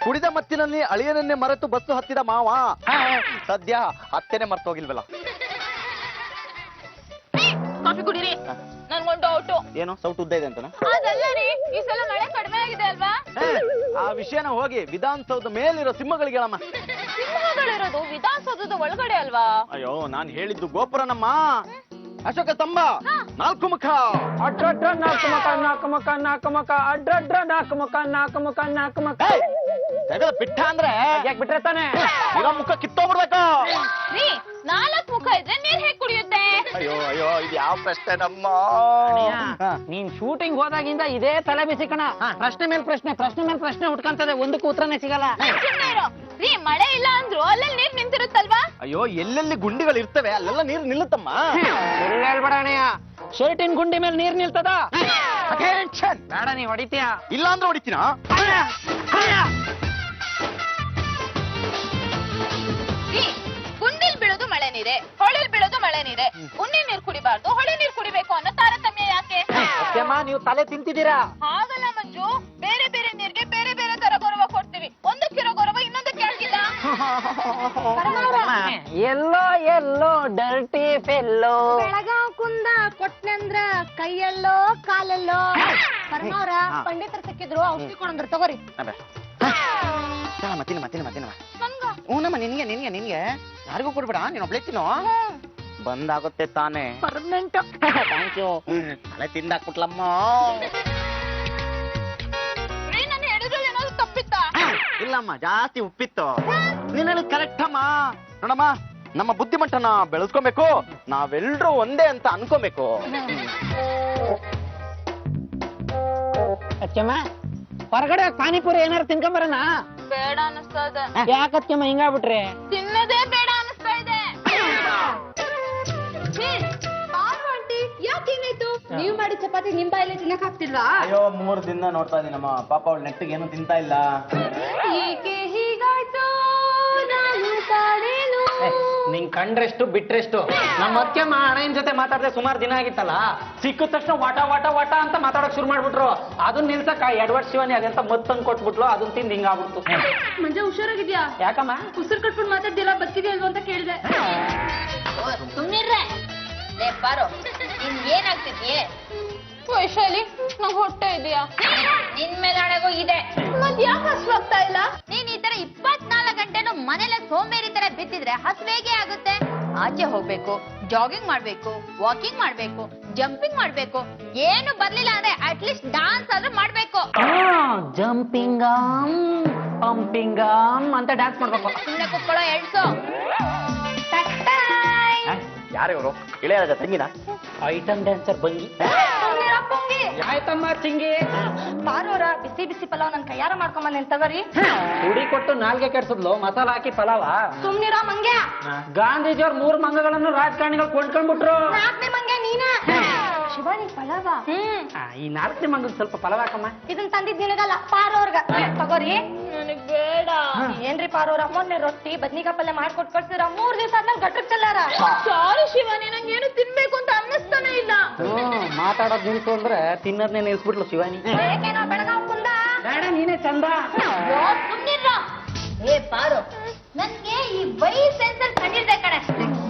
ಕುಡಿದ ಮತ್ತಿನಲ್ಲಿ ಅಳಿಯನನ್ನೇ ಮರೆತು ಬಸ್ಸು ಹತ್ತಿದ ಮಾವ ಸದ್ಯ ಅತ್ತೆನೆ ಮರ್ತೋಗಿಲ್ವಲ್ಲ. ಕಾಫಿ ಕುಡೀರಿ. ನನ್ಗೊಂದು ಡೌಟು. ಏನು ಸೌಟ್ ಉದ್ದ ಇದೆ ಅಂತನಾ? ಅದಲ್ಲ ರೀ, ಈ ಸಲ ಮಳೆ ಕಡಿಮೆ ಆಗಿದೆ ಅಲ್ವಾ? ಆ ವಿಷಯನ ಹೋಗಿ ವಿಧಾನಸೌಧ ಮೇಲಿರೋ ಸಿಂಹಗಳಿಗೆ ಹೇಳಮ್ಮ. ಸಿಂಹಗಳಿರೋದು ವಿಧಾನಸೌಧದ ಒಳಗಡೆ ಅಲ್ವಾ? ಅಯ್ಯೋ ನಾನ್ ಹೇಳಿದ್ದು ಗೋಪುರನಮ್ಮ. ಅಶೋಕ ಸ್ತಂಭ 4 ಮುಖ. ಅಡ್ರಡ್ರ 4 ಮುಖ 4 ಮುಖ 4 ಮುಖ ಅಡ್ರಡ್ರ 4 ಮುಖ 4 ಮುಖ 4 ಮುಖ. ತೆಗೆದ ಪಿಟ್ಟ ಅಂದ್ರೆ ಯಾಕೆ ಬಿಟ್ರೆ ತಾನೆ ಇರೋ ಮುಖ ಕಿತ್ತೋಗ್ಬಿಡ್ಬೇಕು. ರೀ 4 ಮುಖ ಇದ್ರೆ ನೀರ್ ಹೇಗ್ ಕುಡಿಯುತ್ತೆ? ಅಯ್ಯೋ ಅಯ್ಯೋ ಇದು ಯಾವ ಪ್ರಶ್ನೆ ನಮ್ಮ. ನೀನ್ ಶೂಟಿಂಗ್ ಹೋದಾಗಿಂದ ಇದೇ ತಲೆ ಬಿಸಿ ಕಣ. ಪ್ರಶ್ನೆ ಮೇಲೆ ಪ್ರಶ್ನೆ ಉಟ್ಕೊಂತದೆ, ಒಂದಕ್ಕೂ ಉತ್ತರನೇ ಸಿಗಲ್ಲ. ರೀ ಮಳೆ ಇಲ್ಲ ಅಂದ್ರು ಅಲ್ಲೆಲ್ಲಿ ನೀರ್ ನಿಂತಿರುತ್ತಲ್ವಾ? ಅಯ್ಯೋ ಎಲ್ಲೆಲ್ಲಿ ಗುಂಡಿಗಳು ಇರ್ತವೆ ಅಲ್ಲೆಲ್ಲ ನೀರು ನಿಲ್ಲುತ್ತಮ್ಮ. ಹೇಳ್ಬೇಡ ಅಣ್ಣಯ್ಯ, ಶರ್ಟಿನ ಗುಂಡಿ ಮೇಲೆ ನೀರ್ ನಿಲ್ತದ? ಬೇಡ ನೀ ಹೊಡಿತೀಯ. ಇಲ್ಲ ಅಂದ್ರೆ ಹೊಡಿತೀನ. ಗುಂಡಿಲ್ ಬೀಳೋದು ಮಳೆ ನೀರೆ, ಹೊಳೆಲ್ ಬೀಳೋದು ಮಳೆ ನೀರೆ. ಗುಂಡಿ ನೀರ್ ಕುಡಿಬಾರ್ದು, ಹೊಳೆ ನೀರ್ ಕುಡಿಬೇಕು ಅನ್ನೋ ತಾರತಮ್ಯ ಯಾಕೆ? ನೀವು ತಲೆ ತಿಂತಿದ್ದೀರಾ. ಹಾಗಲ್ಲ ಮಂಜು, ಬೇರೆ ಬೇರೆ ನೀರ್ಗೆ ಬೇರೆ ಬೇರೆ ತರ ಗೌರವ ಕೊಡ್ತೀವಿ. ಒಂದಕ್ಕಿರೋ ಗೌರವ ಇನ್ನೊಂದಕ್ಕೆ ಆಗಿಲ್ಲ. ಎಲ್ಲೋ ಎಲ್ಲೋ ಡರ್ಟಿ ಫೆಲ್ಲೋ. ಬೆಳಗಾವ್ ಕುಂದ ಕೊಟ್ನಂದ್ರ ಕೈಯಲ್ಲೋ ಕಾಲಲ್ಲೋ. ಪರಮವ್ರ ಪಂಡಿತರು ಸಿಕ್ಕಿದ್ರು, ಔಷಧಿ ಕೊಡಂದ್ರ ತಗೋರಿ. ಹ್ಞೂನಮ್ಮ ನಿನ್ಗೆ ಯಾರಿಗೂ ಕೊಡ್ಬೇಡ, ನೀನ್ ಒಬ್ಳೆ ತಿನ್ನೋ. ಬಂದಾಗುತ್ತೆ ತಾನೇ. ಪರ್ಮನೆಂಟ್. Thank you. ತಲೆ ತಿಂದಾಕ್ಬಿಟ್ಲಮ್ಮ. ನಾನು ಹೇಳಿದ್ರಲ್ಲಿ ಏನಾದ್ರು ತಪ್ಪಿತ್ತಾ? ಇಲ್ಲಮ್ಮ ಜಾಸ್ತಿ ಉಪ್ಪಿತ್ತು. ನೀನು ಕರೆಕ್ಟ್ ಅಮ್ಮ. ನೋಡಮ್ಮ, ನಮ್ಮ ಬುದ್ಧಿಮಟ್ಟನ ಬೆಳೆಸ್ಕೊಬೇಕು, ನಾವೆಲ್ರೂ ಒಂದೇ ಅಂತ ಅನ್ಕೋಬೇಕು. ಅಚ್ಚಮ್ಮ, ಹೊರಗಡೆ ಪಾನಿಪುರಿ ಏನಾರು ತಿನ್ಕೊಂಬರಣ? ಬೇಡ ಅನಿಸ್ತಾ ಇದೆ. ಯಾಕಚ್ಚಮ್ಮ ಹಿಂಗಾಗ್ಬಿಟ್ರೆ? ತಿನ್ನದೇ ಬೇಡ ಅನಿಸ್ತಾ ಇದೆ. ಯಾಕೇನಾಯ್ತು? ನೀವ್ ಮಾಡಿ ಚಪಾತಿ ನಿಮ್ ಬಾಯಲ್ಲಿ ತಿನ್ನಕ್ ಆಗ್ತಿಲ್ವಾ? ಅಯ್ಯೋ 3 ದಿನ ನೋಡ್ತಾ ಇದೀನಮ್ಮ, ಪಾಪ ಅವಳು ನೆಟ್ಟಿಗೆ ಏನು ತಿಂತಾ ಇಲ್ಲ. ಏಕೆ ಹೀಗಾಯ್ತು ನಾನು ಕಾಣೇನು? ನಿಂಗ್ ಕಂಡ್ರೆಷ್ಟು ಬಿಟ್ರೆಷ್ಟು. ನಮ್ಮ ಅತ್ತೆಮ್ಮ ಅಣ್ಣನ ಜೊತೆ ಮಾತಾಡದೆ ಸುಮಾರು ದಿನ ಆಗಿತ್ತಲ್ಲ, ಸಿಕ್ಕಿದ ತಕ್ಷಣ ವಾಟ ವಾಟ ವಾಟ ಅಂತ ಮಾತಾಡಕ್ ಶುರು ಮಾಡ್ಬಿಟ್ರು. ಅದನ್ನ ನಿಲ್ಸಕ್ಕ ಎಡ್ವರ್ಡ್ ಶಿವಾನಿ ಅದೆಂತ ಮತ್ತಂಗ್ ಕೊಟ್ಬಿಟ್ಲು, ಅದನ್ನ ತಿಂದು ಹಿಂಗಾಗ್ಬಿಡ್ತು. ಮಂಜ ಹುಷಾರಾಗಿದ್ಯಾ? ಯಾಕಮ್ಮ ಉಸಿರು ಕಟ್ಬಿಟ್ಟು ಮಾತಾಡ್ದಿಲ್ಲ, ಬದುಕಿದೆಯಲ್ವ ಅಂತ ಕೇಳಿದೆ. ಸುಮ್ನಿರ್ರೆ. ಲೇ ಬಾರೋ, ನಿನ್ ಏನಾಗ್ತಿದ್ಯೆ? ವೈಶಾಲಿ, ನಂಗ್ ಹೊಟ್ಟೆ ಇದೆಯಾ? ನಿನ್ ಮೇಲೆ ಹಣೆಗೂ ಇದೆ. ಮತ್ ಯಾಕೆ ಹಸ್ವಾಗ್ತಾ ಇಲ್ಲ? ನೀನ್ ಈ ತರ 24 ಗಂಟೆನೂ ಮನೇಲೆ ಸೋಂಬೇರಿ ತರ ಬಿದ್ದಿದ್ರೆ ಹಸ್ವೇಗೆ ಆಗುತ್ತೆ. ಆಚೆ ಹೋಗ್ಬೇಕು, ಜಾಗಿಂಗ್ ಮಾಡ್ಬೇಕು, ವಾಕಿಂಗ್ ಮಾಡ್ಬೇಕು, ಜಂಪಿಂಗ್ ಮಾಡ್ಬೇಕು. ಏನು ಬರ್ಲಿಲ್ಲ ಅಂದ್ರೆ ಅಟ್ಲೀಸ್ಟ್ ಡಾನ್ಸ್ ಆದ್ರೂ ಮಾಡ್ಬೇಕು. ಜಂಪಿಂಗ್ ಪಂಪಿಂಗ್ ಅಂತ ಡ್ಯಾನ್ಸ್ ಮಾಡ್ಬೇಕು. ಸುಮ್ನೆ ಕುತ್ಕೊಳ್ಳೋ ಎಳ್ಸು. ಯಾರು ಇವರು? ಇಳೆಯರಾಜ ತಂಗಿನ? ಐಟಮ್ ಡ್ಯಾನ್ಸರ್ ಬಂಗಿ. ಆಯ್ತಮ್ಮ ಚಿಂಗಿ. ಪಾರೋರ ಬಿಸಿ ಬಿಸಿ ಪಲಾವ್ ನನ್ ಕೈಯಾರ ಮಾಡ್ಕೊಂಬಂದೇನ್ ತಗೋರಿ. ಹುಡಿ ಕೊಟ್ಟು ನಾಲ್ಗೆ ಕೆಡ್ಸದ್ಲು, ಮಸಾಲ ಹಾಕಿ ಪಲಾವ. ಸುಮ್ನಿರ ಮಂಗ್ಯ. ಗಾಂಧೀಜಿಯವ್ರ 3 ಮಂಗಗಳನ್ನು ರಾಜಕಾರಣಿಗಳು ಕೊಂಡ್ಕೊಂಡ್ಬಿಟ್ರು. 4ನೇ ಮಂಗ್ಯ ನೀನ. ಶಿವಾನಿ ಪಲಾವ. ಈ 4ನೇ ಮಂಗನ್ ಸ್ವಲ್ಪ ಪಲಾವ್ ಹಾಕಮ್ಮ. ಇದನ್ ತಂದಿದ್ ನಿನಗಲ್ಲ, ಪಾರೋರ್ಗ ತಗೋರಿ. ನನಗ್ ಬೇಡ. ಏನ್ರಿ ಪಾರೋರ, ಮೊನ್ನೆ ರೊಟ್ಟಿ ಬದ್ನಿಕಾಯಿ ಪಲ್ಯ ಮಾಡ್ಕೊಟ್ ಕಳ್ಸಿರ, 3 ದಿವಸ ಆದ್ಮೇಲೆ ಗಟ್ಟಕ್ ಚೆಲ್ಲಾರ. ಸಾರಿ ಶಿವಾನಿ, ನಂಗೇನು ತಿನ್ಬೇಕು ಅಂತ ಅನ್ನಿಸ್ತಾನೆ ಇಲ್ಲ. ಮಾತಾಡೋದ್ ನಿಲ್ಸು ಅಂದ್ರೆ ತಿನ್ನೋದ್ನೇ ನಿಲ್ಸ್ಬಿಟ್ಲು ಶಿವಾನಿ. ಬೇಕೇನೋ ಬೆಳಗಾವ್ ಕುಂದ? ಬೇಡ, ನೀನೇ ಚಂದ. ಸುಮ್ನಿರ. ಏ ಪಾರು, ನನ್ಗೆ ಈ ವಯಸ್ಸೆನ್ಸಲ್ ಕಂಡಿದ್ದೆ ಕಣೆ.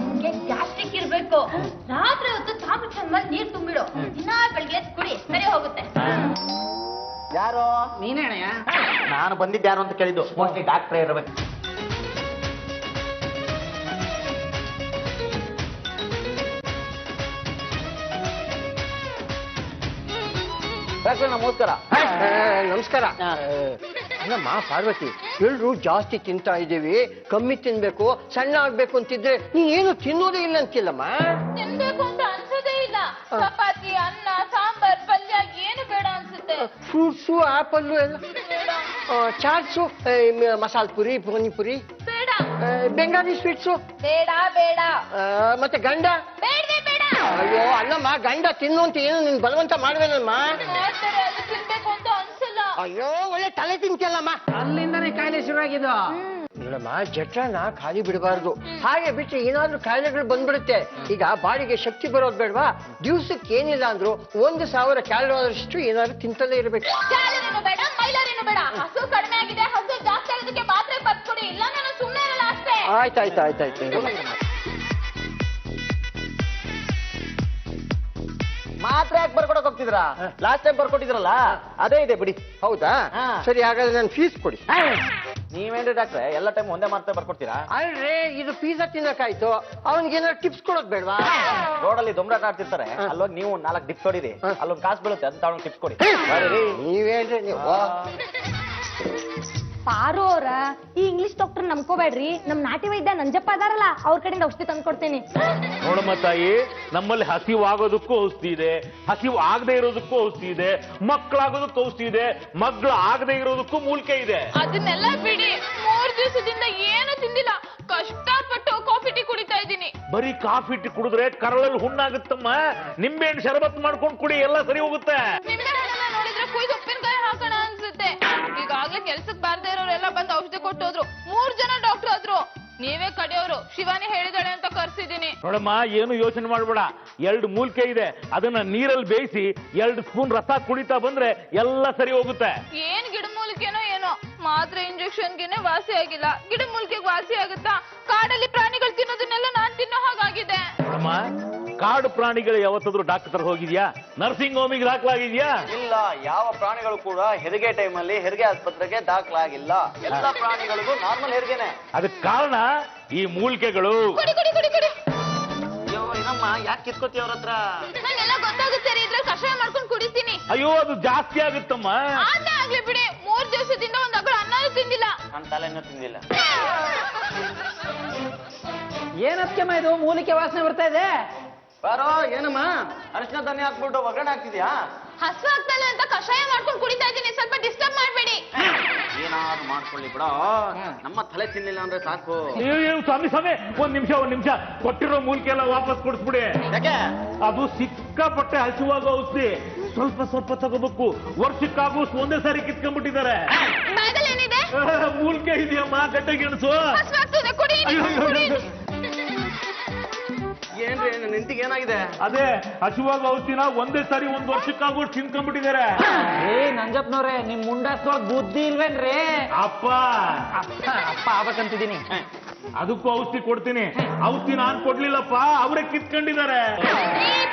ಗ್ಯಾಸ್ಟ್ರಿಕ್ ಇರ್ಬೇಕು. ರಾತ್ರಿ ಹೊತ್ತು ಚಾಪು ಚಂದಲ್ಲಿ ನೀರ್ ತುಂಬಿಡು, ದಿನ ಬೆಳಿಗ್ಗೆ ಕುಡಿ, ಸರಿ ಹೋಗುತ್ತೆ. ಯಾರು? ನೀನೇ ಅಣ್ಣಯ್ಯ. ನಾನು ಬಂದಿದ್ದೆ ಯಾರು ಅಂತ ಕೇಳಿದ್ದು, ಮೋಸ್ಟ್ಲಿ ಡಾಕ್ಟ್ರೇ ಇರಬೇಕು. ನಮಸ್ಕಾರ. ನಮಸ್ಕಾರ. ಅಲ್ಲಮ್ಮ ಪಾರ್ವತಿ, ಎಲ್ರು ಜಾಸ್ತಿ ತಿಂತಾ ಇದ್ದೀವಿ, ಕಮ್ಮಿ ತಿನ್ಬೇಕು, ಸಣ್ಣ ಆಗ್ಬೇಕು ಅಂತಿದ್ರೆ ನೀ ಏನು ತಿನ್ನೋದೇ ಇಲ್ಲ ಅಂತಿಲ್ಲಮ್ಮ. ತಿನ್ಬೇಕು ಅಂತ ಅನ್ಸೋದೇ ಇಲ್ಲ. ಚಪಾತಿ, ಅನ್ನ, ಸಾಂಬಾರ್, ಪಲ್ಯ ಏನು ಬೇಡ ಅನ್ಸುತ್ತೆ. ಫ್ರೂಟ್ಸು, ಆಪಲ್ಲು ಎಲ್ಲ, ಚಾಟ್ಸು, ಮಸಾಲ ಪುರಿ, ಪಾನಿಪುರಿ, ಬೇಡ. ಬೆಂಗಾಲಿ ಸ್ವೀಟ್ಸು, ಬೇಡ ಬೇಡ. ಮತ್ತೆ ಗಂಡ ಬೇಡವೇ ಬೇಡ. ಅಯ್ಯೋ ಅಲ್ಲಮ್ಮ, ಗಂಡ ತಿನ್ನು ಅಂತ ಏನು ನಿನ್ ಬಲವಂತ ಮಾಡ್ಬೇನಮ್ಮ. ಮಾಡ್ತಾರೆ, ಅದು ತಿನ್ಬೇಕು ಅಂತ ಅನ್ಸಲ್ಲ. ಅಯ್ಯೋ ಒಳ್ಳೆ ತಲೆ ತಿಂತಿಯಲ್ಲಮ್ಮ. ಅಲ್ಲಿಂದಾನೇ ಕಾಯಿಲೆ ಶುರುವಾಗಿದ್ದು. ನೋಡಮ್ಮ, ಜಠರನ ಖಾಲಿ ಬಿಡಬಾರ್ದು. ಹಾಗೆ ಬಿಟ್ರೆ ಏನಾದ್ರೂ ಕಾಯಿಲೆಗಳು ಬಂದ್ಬಿಡುತ್ತೆ. ಈಗ ಬಾಡಿಗೆ ಶಕ್ತಿ ಬರೋದು ಬೇಡವಾ? ದಿವ್ಸಕ್ಕೆ ಏನಿಲ್ಲ ಅಂದ್ರು 1000 ಕ್ಯಾಲೋರಿಯಷ್ಟು ಏನಾದ್ರು ತಿಂತಲೇ ಇರ್ಬೇಕು. ಕ್ಯಾಲರಿನೂ ಬೇಡ, ಮೈಲರಿನೂ ಬೇಡ. ಹಸು ಕಡಿಮೆ ಆಗಿದೆ, ಹಸು ಜಾಸ್ತಿ ಇಲ್ಲ ನಾನು ಸುಮ್ಮನೆ ಇರಲ್ಲ ಅಷ್ಟೇ. ಆಯ್ತಾಯ್ತು. ಮಾತ್ರ ಯಾಕೆ ಬರ್ಕೊಡಕ್ ಹೋಗ್ತಿದ್ರಾ? ಲಾಸ್ಟ್ ಟೈಮ್ ಬರ್ಕೊಟ್ಟಿದ್ರಲ್ಲ ಅದೇ ಇದೆ ಬಿಡಿ. ಹೌದಾ? ಹಾ. ಸರಿ, ಹಾಗಾದ್ರೆ ನಾನು ಫೀಸ್ ಕೊಡಿ. ನೀವೇನ್ರಿ ಡಾಕ್ಟ್ರೆ ಎಲ್ಲ ಟೈಮ್ ಒಂದೇ ಮಾತ್ರ ಬರ್ಕೊಡ್ತೀರಾ? ಅಲ್ರೇ, ಇದು ಪಿಜ್ಜಾ ತಿನ್ನಕ್ಕಾಯ್ತು, ಅವನಿಗೇನಾದ್ರು ಟಿಪ್ಸ್ ಕೊಡೋದ್ ಬೇಡವಾ? ರೋಡಲ್ಲಿ ದೊಂಬರಾಟ ಆಡ್ತಿರ್ತಾರೆ, ಅಲ್ಲೋಗಿ ನೀವು 4 ಡಿಪ್ಸ್ ಹೊಡಿರಿ, ಅಲ್ಲೊಂದು ಕಾಸು ಬೀಳುತ್ತೆ, ಅದನ್ನ ತಗೊಂಡು ಟಿಪ್ಸ್ ಕೊಡಿ. ನೀವೇನ್ರಿ ನೀವು? ಪಾರು ಅವ್ರ ಈ ಇಂಗ್ಲಿಷ್ ಡಾಕ್ಟರ್ ನಂಬ್ಕೋಬೇಡ್ರಿ, ನಮ್ ನಾಟಿ ವೈದ್ಯ ನಂಜಪ್ಪ ಅದಾರಲ್ಲ ಅವ್ರ ಕಡೆಯಿಂದ ಔಷಧಿ ತಂದು ಕೊಡ್ತೇನೆ. ನೋಡಮ್ಮ ತಾಯಿ, ನಮ್ಮಲ್ಲಿ ಹಸಿವು ಆಗೋದಕ್ಕೂ ಔಷಧಿ ಇದೆ, ಹಸಿವು ಆಗದೆ ಇರೋದಕ್ಕೂ ಔಷಧಿ ಇದೆ, ಮಕ್ಕಳಾಗೋದಕ್ಕೂ ಔಷಧಿ ಇದೆ, ಮಕ್ಕಳು ಆಗದೆ ಇರೋದಕ್ಕೂ ಮೂಲಿಕೆ ಇದೆ. ಅದನ್ನೆಲ್ಲ ಬಿಡಿ, 3 ದಿವಸದಿಂದ ಏನು ತಿಂದಿಲ್ಲ, ಕಷ್ಟಪಟ್ಟು ಕಾಫಿ ಟೀ ಕುಡಿತಾ ಇದ್ದೀನಿ. ಬರೀ ಕಾಫಿ ಟೀ ಕುಡಿದ್ರೆ ಕರಳಲ್ಲಿ ಹುಣ್ಣಾಗುತ್ತಮ್ಮ. ನಿಂಬೆಹಣ್ಣು ಶರಬತ್ ಮಾಡ್ಕೊಂಡು ಕುಡಿ, ಎಲ್ಲ ಸರಿ ಹೋಗುತ್ತೆ. ನಿಂಬೆಹಣ್ಣನ್ನ ನೋಡಿದ್ರೆ ಕುಯ್ದು ಉಪ್ಪಿನಕಾಯಿ ಹಾಕೋಣ ಅನ್ಸುತ್ತೆ. ಈಗಾಗ್ಲೇ ಕೆಲ್ಸಕ್ ಬಾರ್ದೇ ಇರೋರೆಲ್ಲ ಬಂದು ಔಷಧಿ ಕೊಟ್ಟೋದ್ರು, 3 ಜನ ಡಾಕ್ಟರ್ ಆದ್ರು. ನೀವೇ ಕಡೆಯವರು, ಶಿವಾನಿ ಹೇಳಿದಾಳೆ ಅಂತ ಕರ್ಸಿದೀನಿ. ನೋಡಮ್ಮ, ಏನು ಯೋಚನೆ ಮಾಡ್ಬೇಡ, 2 ಮೂಲಿಕೆ ಇದೆ, ಅದನ್ನ ನೀರಲ್ಲಿ ಬೇಯಿಸಿ 2 ಸ್ಪೂನ್ ರಸ ಕುಡಿತಾ ಬಂದ್ರೆ ಎಲ್ಲ ಸರಿ ಹೋಗುತ್ತೆ. ಏನ್ ಗಿಡಮೂಲಿಕೆನೋ ಏನೋ, ಮಾತ್ರೆ ಇಂಜೆಕ್ಷನ್ಗೆನೆ ವಾಸಿ ಆಗಿಲ್ಲ, ಗಿಡಮೂಲಿಕೆಗೆ ವಾಸಿ ಆಗುತ್ತಾ? ಕಾಡಲ್ಲಿ ಪ್ರಾಣಿಗಳು ತಿನ್ನೋದನ್ನೆಲ್ಲ ನಾನ್ ತಿನ್ನೋ ಹಾಗಾಗಿದೆ. ನೋಡಮ್ಮ, ಕಾಡು ಪ್ರಾಣಿಗಳು ಯಾವತ್ತಾದ್ರೂ ಡಾಕ್ಟರ್ ಹೋಗಿದ್ಯಾ? ನರ್ಸಿಂಗ್ ಹೋಮಿಗೆ ದಾಖಲಾಗಿದ್ಯಾ? ಇಲ್ಲ, ಯಾವ ಪ್ರಾಣಿಗಳು ಕೂಡ ಹೆರಿಗೆ ಟೈಮಲ್ಲಿ ಹೆರಿಗೆ ಆಸ್ಪತ್ರೆಗೆ ದಾಖಲಾಗಿಲ್ಲ. ಎಲ್ಲ ಪ್ರಾಣಿಗಳಿಗೂ ನಾರ್ಮಲ್ ಹೆರಿಗೆನೆ. ಅದಕ್ಕೆ ಕಾರಣ ಈ ಮೂಲಿಕೆಗಳು. ಕುಡಿ ಕುಡಿ ಕುಡಿ ಕುಡಿ. ಅಯ್ಯೋ ಏನಮ್ಮ, ಯಾಕೆ ಕಿತ್ಕೋತಿ ಅವ್ರ ಹತ್ರ? ನಂಗೆಲ್ಲ ಗೊತ್ತಾಗುತ್ತೆ ರೀ, ಇದ್ರಲ್ಲಿ ಕಷಾಯ ಮಾಡ್ಕೊಂಡು ಕುಡಿತೀನಿ. ಅಯ್ಯೋ, ಅದು ಜಾಸ್ತಿ ಆಗುತ್ತಮ್ಮ. ಆದ್ನೇ ಆಗ್ಲಿ ಬಿಡಿ, 3 ದಿವಸದಿಂದ ಒಂದ್ ಅಗಳು ಅನ್ನನೂ ತಿಂದಿಲ್ಲ. ನನ್ನ ತಲೆನೂ ತಿಂದಿಲ್ಲ. ಏನತ್ಕೆಮ್ಮ ಇದು ಮೂಲಿಕೆ ವಾಸನೆ ಬರ್ತಾ ಇದೆ? ಬಾರೋ, ಏನಮ್ಮ ಅರಿಶಿನ ಧಾನ್ಯ ಹಾಕ್ಬಿಟ್ಟು ಒಗ್ಗರಣೆ ಹಾಕ್ತಿದ್ಯಾ? ಹಸು ಆಗ್ತಲ್ಲ ಅಂತ ಕಷಾಯ ಮಾಡ್ಕೊಂಡು ಕುಡಿತಾ ಇದ್ದೀನಿ, ಸ್ವಲ್ಪ ಡಿಸ್ಟರ್ಬ್ ಮಾಡ್ಬೇಡಿ. ಏನಾದ್ರು ಮಾಡ್ಕೊಳ್ಳಿ ಬಿಡೋ, ನಮ್ಮ ತಲೆ ತಿನ್ನಿಲ್ಲ ಅಂದ್ರೆ ಸಾಕು. ಸ್ವಾಮಿ ಒಂದ್ ನಿಮಿಷ ಕೊಟ್ಟಿರೋ ಮೂಲಿಕೆ ಎಲ್ಲ ವಾಪಸ್ ಕೊಡಿಸ್ಬಿಡಿ. ಯಾಕೆ? ಅದು ಸಿಕ್ಕಾಪಟ್ಟೆ ಹಸಿವಾಗ ಔಷಧಿ, ಸ್ವಲ್ಪ ತಗೋಬೇಕು. ವರ್ಷಕ್ಕಾಗೂ ಒಂದೇ ಸಾರಿ ಕಿತ್ಕೊಂಡ್ಬಿಟ್ಟಿದ್ದಾರೆ. ಬ್ಯಾಗಲ್ಲಿ ಏನಿದೆ? ಮೂಲಿಕೆ ಇದೆಯಮ್ಮ, ಗಡ್ಡೆ ಗೆಣಸು. ಹಸು ಆಗ್ತದೆ, ಕುಡಿ ಕುಡಿ. ಏನ್ರಿ ನನ್ನ ಹೆಂಡತಿಗೆ ಏನಾಗಿದೆ? ಅದೇ ಹಸಿವಾಗ ಔಷಧಿನ ಒಂದೇ ಸಾರಿ 1 ವರ್ಷಕ್ಕಾಗೂ ತಿನ್ಕೊಂಡ್ಬಿಟ್ಟಿದ್ದಾರೆ. ನಂಜಪ್ಪನವ್ರೆ, ನಿಮ್ ಮುಂಡಾಸ್ದೊಳಗ್ ಬುದ್ಧಿ ಇಲ್ವೇನ್ರಿ? ಅಪ್ಪ ಆಗ್ಬೇಕಂತಿದ್ದೀನಿ. ಅದಕ್ಕೂ ಔಷಧಿ ಕೊಡ್ತೀನಿ. ಔಷಧಿ ನಾನ್ ಕೊಡ್ಲಿಲ್ಲಪ್ಪ, ಅವರೇ ಕಿತ್ಕೊಂಡಿದ್ದಾರೆ.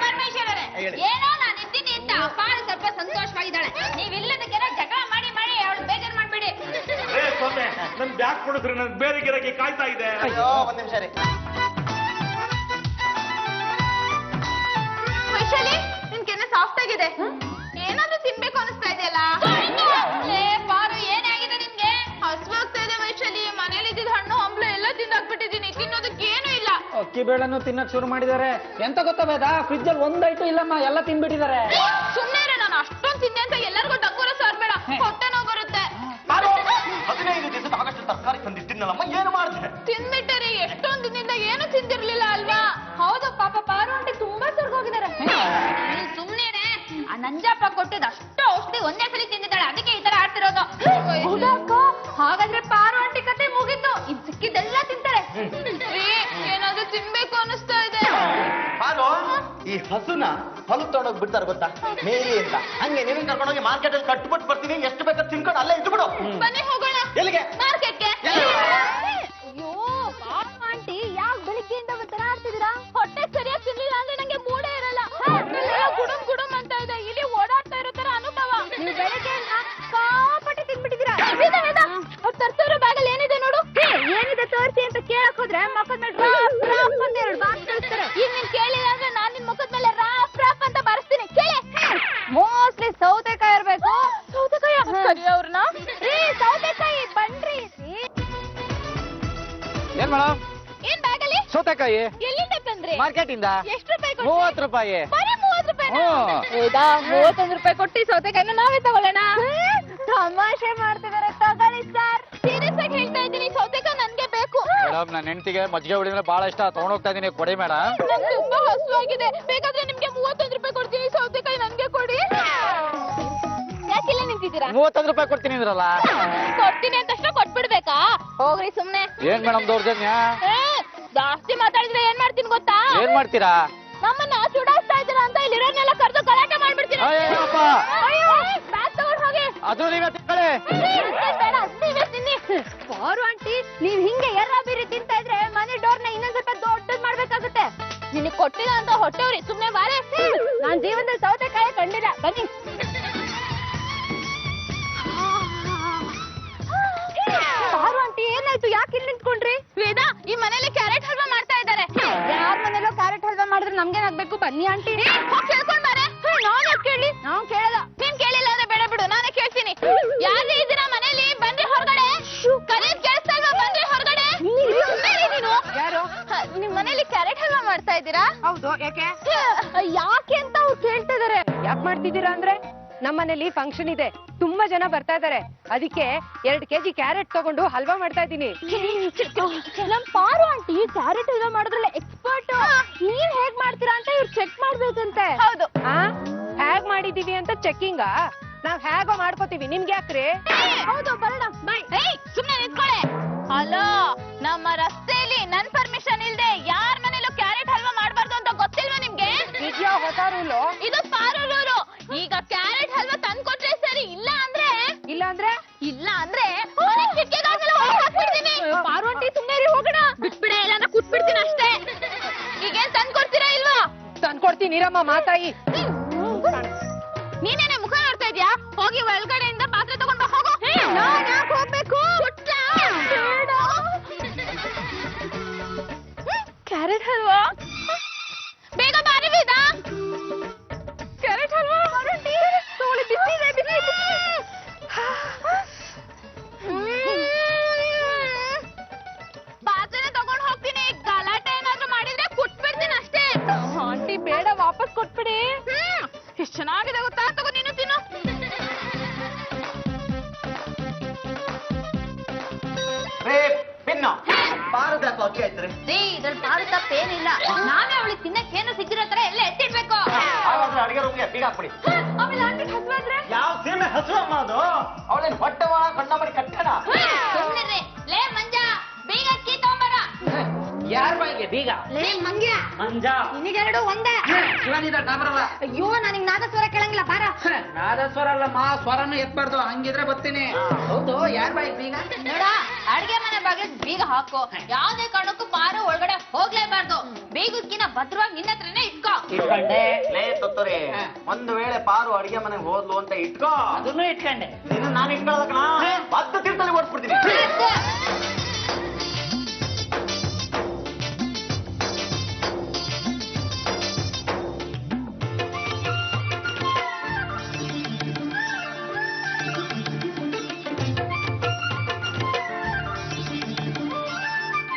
ಪರಮೇಶ್ವರರೇ, ಏನೋ ನಾನು ಇದ್ದೀನಿ ಅಂತ ಅಪಾರ ಸ್ವಲ್ಪ ಸಂತೋಷವಾಗಿದ್ದಾಳೆ. ನೀವಿಲ್ಲದಕ್ಕೆಲ್ಲ ಜಗಳ ಮಾಡಿ ಅವಳು ಬೇಜಾರು ಮಾಡ್ಬೇಡಿ. ಸ್ವಾಮಿ, ನನ್ ಬ್ಯಾಗ್ ಕೊಡಿಸ್ರಿ, ನನ್ ಬೇರೆ ಗಿರಕ್ಕೆ ಕಾಯ್ತಾ ಇದೆ. ಅಯ್ಯೋ, ಒಂದ್ ನಿಮಿಷ ರೀ. ವೈಶಾಲಿ, ನಿನ್ ಕೆನ್ನೆ ಸಾಫ್ಟ್ ಆಗಿದೆ, ಏನಾದ್ರೂ ತಿನ್ಬೇಕು ಅನಿಸ್ತಾ ಇದೆಯಲ್ಲ? ಪಾರು, ಏನೇ ಆಗಿದೆ ನಿನ್ಗೆ? ಹಸುವಾಗ್ತಾ ಇದೆ ವೈಶಾಲಿ, ಮನೇಲಿ ಇದ್ದಿದ್ದ ಹಣ್ಣು ಹಂಪ್ಲು ಎಲ್ಲ ತಿಂದಾಕ್ಬಿಟ್ಟಿದೀನಿ, ತಿನ್ನೋದಕ್ಕೆ ಏನು ಇಲ್ಲ. ಅಕ್ಕಿ ಬೇಳೆನೂ ತಿನ್ನಕ್ ಶುರು ಮಾಡಿದ್ದಾರೆ. ಎಂತ ಗೊತ್ತಾ ಬೇಡ, ಫ್ರಿಜ್ ಅಲ್ಲಿ 1 ಐಟಮ್ ಇಲ್ಲಮ್ಮ, ಎಲ್ಲ ತಿನ್ಬಿಟ್ಟಿದ್ದಾರೆ. ಸುಮ್ಮನೆ ನಾನು ಅಷ್ಟೊಂದು ತಿಂದೆ ಅಂತ ಎಲ್ಲರಿಗೂ ಡಂಗೂರ ಸಾರ್ಬೇಡ, ಹೊಟ್ಟೆ ನೋವು ಬರುತ್ತೆ. 15 ದಿವಸದ ಆಗಷ್ಟು ತರಕಾರಿ ತಂದಿಟ್ಟಿನಲ್ಲಮ್ಮ, ಏನು ಮಾಡಿದೆ? ತಿನ್ಬಿಟ್ಟರಿ, ಎಷ್ಟೊಂದು ದಿನದಿಂದ ಏನು ತಿಂದಿರ್ಲಿಲ್ಲ ಅಲ್ವಾ? ಹೌದು ಪಾಪ, ಪಾರು ಆಂಟಿ ತುಂಬಾ ಸರ್ಗೋಗಿದ್ದಾರೆ. ಸುಮ್ನೆ ಆ ನಂಜಪ್ಪ ಕೊಟ್ಟಿದ್ ಅಷ್ಟು ಔಷಧಿ ಒಂದೇ ಸಲ ತಿಂದಿದ್ದಾಳೆ, ಅದಕ್ಕೆ ಈ ತರ ಆಡ್ತಿರೋದು. ಹಾಗಾದ್ರೆ ಪಾರು ಆಂಟಿ ಕತೆ ಮುಗಿತು, ಇದ್ ಸಿಕ್ಕಿದ್ದೆಲ್ಲ ತಿಂತಾರೆ. ಏನಾದ್ರೂ ತಿನ್ಬೇಕು ಅನಿಸ್ತಾ ಇದೆ. ಬಾರೋ, ಈ ಹಸುನ ಹೊಲಕ್ ತಗೊಂಡೋಗಿ ಬಿಡ್ತಾರೆ ಗೊತ್ತಾ, ಮೇಲಿ ಅಂತ. ಹಂಗೆ ನೀನು ಕರ್ಕೊಂಡೋಗಿ ಮಾರ್ಕೆಟ್ ಅಲ್ಲಿ ಕಟ್ಬಿಟ್ಟು ಬರ್ತೀನಿ, ಎಷ್ಟು ಬೇಕಾದ್ರೆ ತಿನ್ಕೊಂಡು ಅಲ್ಲೇ ಇಟ್ಬಿಡು. ಬನ್ನಿ ಹೋಗೋಣ. ಎಲ್ಲಿಗೆ? ಮಾರ್ಕೆಟ್ಗೆ. ಅಯ್ಯೋ ಪಾರು ಆಂಟಿ, ಯಾಕೆ ಬೆಳಿಗ್ಗೆಯಿಂದ ಒಂಥರ ಆಡ್ತಿದ್ದೀರಾ? ಹೊಟ್ಟೆ ಸರಿಯಾಗಿ ತಿನ್ಲಿಲ್ಲ ಅಂದ್ರೆ ನಂಗೆ ಮೂಡೇ ಇರಲ್ಲ. ಗುಡುಂ ಗುಡುಂ ಅಂತ ಇದೆ, ಇಲ್ಲಿ ಓಡಾಡ್ತಾ ಇರೋ ತರ ಅನುಭವ. ನೀವು ಬೆಳಿಗ್ಗೆ ಕಾಪಟ್ಟಿ ತಿನ್ಬಿಟ್ಟಿದ್ದೀರಾ. ಅವ್ರು ತರ್ತಿರೋ ಬ್ಯಾಗಲ್ಲಿ ಏನಿದೆ ನೋಡು. ಏನಿದೆ ತೋರಿಸಿ ಅಂತ ಕೇಳಕ್ ಹೋದ್ರೆ ಮಕ್ಕದ ಮೇಲೆ 2 ಬಾಂಬ್ ಕಳಿಸ್ತಾರೆ. ಈಗ ನೀನ್ ಕೇಳಿಲ್ಲ ಅಂದ್ರೆ ನಾನ್ ನಿನ್ ಮುಖದ ಮೇಲೆ ರಾಫ್ ರಾಫ್ ಅಂತ ಬರ್ಸ್ತೀನಿ, ಕೇಳಿ. ಮೋಸ್ಟ್ಲಿ ಸೌತೆಕಾಯಿ ಇರ್ಬೇಕು. ಸೌತೆಕಾಯಿ ಸರಿ ಅವ್ರನ್ನ. ಸೌತೆಕಾಯಿ ಬನ್ರಿ. ಏನ್ ಮೇಡಮ್? ಏನ್ ಬ್ಯಾಗಲ್ಲಿ? ಸೌತೆಕಾಯಿ ಎಲ್ಲಿಂದ ತಂದ್ರಿ? ಮಾರ್ಕೆಟ್ ಇಂದ. ಎಷ್ಟು ರೂಪಾಯಿ ಕೊಟ್ರಿ? 30 ರೂಪಾಯಿ. ಬರೀ 30 ರೂಪಾಯಿ? ಹ್ಮ್. 31 ರೂಪಾಯಿ ಕೊಟ್ಟು ಸೌತೆಕಾಯಿನ ನಾವೇ ತಗೊಳ್ಳೋಣ. ತಮಾಷೆ ಮಾಡ್ತಿದಾರೆ, ತಗೊಳ್ಳಿ ಸರ್. ಸೀರಿಯಸ್ ಆಗಿ ಹೇಳ್ತಾ ಇದ್ದೀನಿ, ಸೌತೆಕಾಯಿ ನನ್ಗೆ ಬೇಕು. ಮೇಡಮ್, ನನ್ನ ಹೆಂಡತಿಗೆ ಮಜ್ಜಿಗೆ ಹುಳಿ ಅಂದ್ರೆ ಬಹಳ ಇಷ್ಟ, ತಗೊಂಡೋಗ್ತಾ ಇದೀನಿ, ಕೊಡಿ ಮೇಡಮ್. ನಂಗೆ ತುಂಬಾ ಹಸುವಾಗಿದೆ, ಬೇಕಾದ್ರೆ ನಿಮ್ಗೆ 31 ರೂಪಾಯಿ ಕೊಡ್ತೀನಿ, ಸೌತೆಕಾಯಿ ನನ್ಗೆ ಕೊಡಿ. ಯಾಕಿಲ್ಲ ನಿಂತಿದ್ದೀರಾ? 31 ರೂಪಾಯಿ ಕೊಡ್ತೀನಿ ಅಂದ್ರಲ್ಲ. ಕೊಡ್ತೀನಿ ಅಂತ ತಕ್ಷಣ ಕೊಟ್ಬಿಡ್ಬೇಕಾ? ಹೋಗ್ರಿ ಸುಮ್ನೆ. ಏನ್ ಮೇಡಮ್ ದೌರ್ಜನ್ಯ? ಜಾಸ್ತಿ ಮಾತಾಡಿದ್ರೆ ಏನ್ ಮಾಡ್ತೀನಿ ಗೊತ್ತಾ? ಏನ್ ಮಾಡ್ತೀರಾ? ನಮ್ಮನ್ನ ಚುಡಾಯಿಸ್ತಾ ಇದ್ದೀರಾ ಅಂತ ಇಲ್ಲಿರೋನೆಲ್ಲ ಕರೆದು ಗಲಾಟೆ ಮಾಡ್ಬಿಡ್ತೀನಿ. ಅಯ್ಯಪ್ಪ, ಬ್ಯಾಗ್ ತಗೊಂಡ್ ಹೋಗಿ. ಅದು ನೀವೇ ತಿಳ್ಕೊಳ್ಳಿ. ಬೇಡ, ನೀವೇ ತಿನ್ನಿ. ಪಾರು ಆಂಟಿ ನೀವ್ ಹಿಂಗೆ ಎರ್ರ ಬೀರಿ ತಿಂತಾ ಇದ್ರೆ ಮನೆ ಡೋರ್ನ ಇನ್ನೊಂದ್ ಸ್ವಲ್ಪ ದೊಡ್ಡದ್ ಮಾಡ್ಬೇಕಾಗುತ್ತೆ. ನಿನಗ್ ಕೊಟ್ಟಿಲ್ಲ ಅಂತ ಹೊಟ್ಟೆವ್ರಿ ಸುಮ್ನೆ ಬಾರೆ. ನಾನ್ ಜೀವನದಲ್ಲಿ ಸೌತೆಕಾಯಿ ಕಂಡಿಲ್ಲ. ಬನ್ನಿ. ಪಾರು ಆಂಟಿ ಏನಾಯ್ತು? ಯಾಕೆ ಇಲ್ಲಿ ನಿಂತ್ಕೊಂಡ್ರಿ? ವೇದಾ, ಈ ಮನೇಲಿ ಕ್ಯಾರೆಟ್ ಹಲ್ವಾ ಮಾಡ್ತಾ ಇದ್ದಾರೆ. ಯಾರ ಮನೇಲೋ ಕ್ಯಾರೆಟ್ ಹಲ್ವಾ ಮಾಡಿದ್ರೆ ನಮ್ಗೇನಾಗ್ಬೇಕು? ಬನ್ನಿ ಆಂಟಿ. ಹೋಗ್ ಕೇಳ್ಕೊಂಡ್ ಬಾರೆ. ನಾನ್ ಯಾಕೆ ಕೇಳಿ? ನಾವು ಕೇಳಲ್ಲ. ನೀನ್ ಕೇಳಿಲ್ಲ ಅಂದ್ರೆ ಬೇಡ ಬಿಡು, ನಾನೇ ಕೇಳ್ತೀನಿ. ಯಾರೇ ಇದೀರಾ ಮನೇಲಿ? ಬನ್ರಿ ಹೊರಗಡೆ. ಕರೀದ್ ಕೇಳಿಸ್ತಾ ಇಲ್ವಾ? ಬನ್ರಿ ಹೊರಗಡೆ. ನೀನು ಯಾರು? ನಿಮ್ ಮನೇಲಿ ಕ್ಯಾರೆಟ್ ಹಲ್ವಾ ಮಾಡ್ತಾ ಇದ್ದೀರಾ? ಹೌದು. ಯಾಕೆ ಯಾಕೆ ಅಂತ ಅವ್ರು ಕೇಳ್ತಾ ಇದಾರೆ. ಯಾಕೆ ಮಾಡ್ತಿದ್ದೀರಾ ಅಂದ್ರೆ ನಮ್ಮ ಮನೇಲಿ ಫಂಕ್ಷನ್ ಇದೆ, ತುಂಬಾ ಜನ ಬರ್ತಾ ಇದಾರೆ, ಅದಕ್ಕೆ 2 kg ಕ್ಯಾರೆಟ್ ತಗೊಂಡು ಹಲ್ವಾ ಮಾಡ್ತಾ ಇದ್ದೀನಿ. ನಮ್ ಪಾರು ಆಂಟಿ ಕ್ಯಾರೆಟ್ ಹಲ್ವಾ ಮಾಡೋದ್ರಲ್ಲಿ ಎಕ್ಸ್ಪರ್ಟ್. ನೀವ್ ಹೇಗ್ ಮಾಡ್ತೀರಾ ಅಂತ ಇವ್ರು ಚೆಕ್ ಮಾಡ್ಬೇಕಂತೆ. ಹೌದು. ಹೇಗ್ ಮಾಡಿದೀವಿ ಅಂತ ಚೆಕ್ಕಿಂಗ ನಾವ್ ಹೇಗೋ ಮಾಡ್ಕೋತೀವಿ. ನಿಮ್ಗೆ ಯಾಕ್ರಿ? ಹೌದು, ಬರೋಣ. ಬಾಯ್. ಸುಮ್ನೆ ನಿಂತ್ಕೊಳ್ಳೆ. ಹಲೋ, ನಮ್ಮ ರಸ್ತೆಯಲ್ಲಿ ನನ್ ಪರ್ಮಿಷನ್ ಇಲ್ದೆ ಯಾರ ಮನೇಲೂ ಕ್ಯಾರೆಟ್ ಹಲ್ವಾ ಮಾಡ್ಬಾರ್ದು ಅಂತ ಗೊತ್ತಿಲ್ವಾ ನಿಮ್ಗೆ? ಇದ್ಯಾ ಹೊಸ ರೂಲು? ಇದು ಪಾರೂರು. ಈಗ ಕ್ಯಾರೆಟ್ ಹಲ್ವಾ ತಂದ್ಕೊಟ್ರೆ ಸರಿ, ಇಲ್ಲ ಅಂದ್ರೆ ಮನೆ ಕಿಟಕಿಗಾಗೆಲ್ಲ ಹೊರಗ್ ಹಾಕ್ಬಿಡ್ತೀನಿ. ಪಾರು ಆಂಟಿ ಸುಮ್ನೆ ರೀ, ಹೋಗೋಣ. ಬಿಟ್ಬಿಡೆ, ಇಲ್ಲಾಂದ್ರೆ ಕೂತ್ಬಿಡ್ತೀನಿ ಅಷ್ಟೇ. ಈಗೇನ್ ತಂದ್ಕೊಡ್ತೀರಾ ಇಲ್ವಾ? ತಂದ್ಕೊಡ್ತೀನಿ ರಮ್ಮ ಮಾತಾಯಿ. ನೀನೇನೆ ಮುಖ ನೋಡ್ತಾ ಇದ್ಯಾ? ಹೋಗಿ ಒಳಗಡೆಯಿಂದ ಪಾತ್ರೆ ತಗೊಂಡ್ ಬಾ, ಹೋಗು. ನಾನ್ ಯಾಕ್ ಹೋಗ್ಬೇಕು? ಕ್ಯಾರೆಟ್ ಹಲ್ವಾ ಬೇಗ ಬಾರಿ ವೇದಾ. ಕ್ಯಾರೆಟ್ ಹಲ್ವಾ ತಗೊಳ್ಳಿ, ಬಿಸಿ ಇದೆ, ಬಿಸಿ. ಪಾತ್ರೆ ತಗೊಂಡ್ ಹೋಗ್ತೀನಿ. ಗಲಾಟೆ ಏನಾದ್ರೂ ಮಾಡಿದ್ರೆ ಕುಟ್ಬಿಡ್ತೀನಿ ಅಷ್ಟೇ. ಆಂಟಿ ಬೇಡ, ವಾಪಸ್ ಕೊಟ್ಬಿಡಿ. ಎಷ್ಟ್ ಚೆನ್ನಾಗಿದೆ ಗೊತ್ತಾ? ತಗೋ ನೀನು ತಿನ್ನು. ಪಿನ್ನು ಪಾರದ ಅಕ್ಕಿ ಆಯ್ತು. ಇದ್ರಲ್ಲಿ ಪಾರು ತಪ್ಪೇನಿಲ್ಲ. ನಾವೇ ಅವಳಿಗೆ ತಿನ್ನಕ್ ಏನು ಸಿಕ್ಕಿರೋ ತರ ಎಲ್ಲ ಎತ್ತಿಡ್ಬೇಕು. ಹಾಗಾದ್ರೆ ಅಡಿಗೆ ರೂಮ್ಗೆ ಬೀಗ ಹಾಕ್ಬಿಡಿ. ಆಮೇಲೆ ಆಂಟಿ ಹಸ್ವಾದ್ರೆ ಯಾವ ಸೀಮೆ ಹಸು ಅಮ್ಮ ಅದು? ಅವಳೇನು ಹೊಟ್ಟೆವ ಕಣ್ಣ ಮಾಡಿ ಕಟ್ಟಣ? ಸುಮ್ನಿರ್ರಿ. ಲೇ ಮಂಜ, ಬೀಗ ಅಕ್ಕಿ ತಗೊಂಬರ. ಯಾರ ಬಾಯಿಗೆ ಬೀಗ? ಲೇ ಮಂಗ್ಯ, ಮಂಜ ನಿನಗೆರಡು ಒಂದೇ. ಶಿವನಿದ ಬರಲ್ಲ. ಅಯ್ಯೋ, ನನಗ್ ನಾದಸ್ವರ ಕೇಳಂಗಿಲ್ಲ, ಬಾರ. ನಾದಸ್ವರ ಅಲ್ಲಮ್ಮ, ಸ್ವರನು ಎತ್ಬಾರ್ದು. ಹಂಗಿದ್ರೆ ಬರ್ತೀನಿ. ಹೌದು, ಯಾರ ಬಾಯಿಗೆ ಬೀಗ? ನೋಡ, ಅಡ್ಗೆ ಮನೆ ಬಾಗಿಲು ಬೀಗ ಹಾಕು. ಯಾವ್ದೇ ಕಾರಣಕ್ಕೂ ಪಾರು ಒಳಗಡೆ ಹೋಗ್ಲೇಬಾರ್ದು. ಬೀಗಕ್ಕಿನ ಭದ್ರವಾಗಿ ನಿನ್ನ ಹತ್ರನೇ ಇಟ್ಕೋ. ಇಟ್ಕೊಂಡೆ. ಲೇ ತೊತ್ತರಿ, ಒಂದು ವೇಳೆ ಪಾರು ಅಡಿಗೆ ಮನೆಗೆ ಹೋದ್ಲು ಅಂತ ಇಟ್ಕೋ. ಅದನ್ನು ಇಟ್ಕೊಂಡೆ. ನೀನು ನಾನು ಇಟ್ಕೊಳ್ಳೋದಕ್ಕಣ 10 ತೀರ್ಥದಲ್ಲಿ ಓಡಿಸ್ಬಿಡ್ತೀನಿ.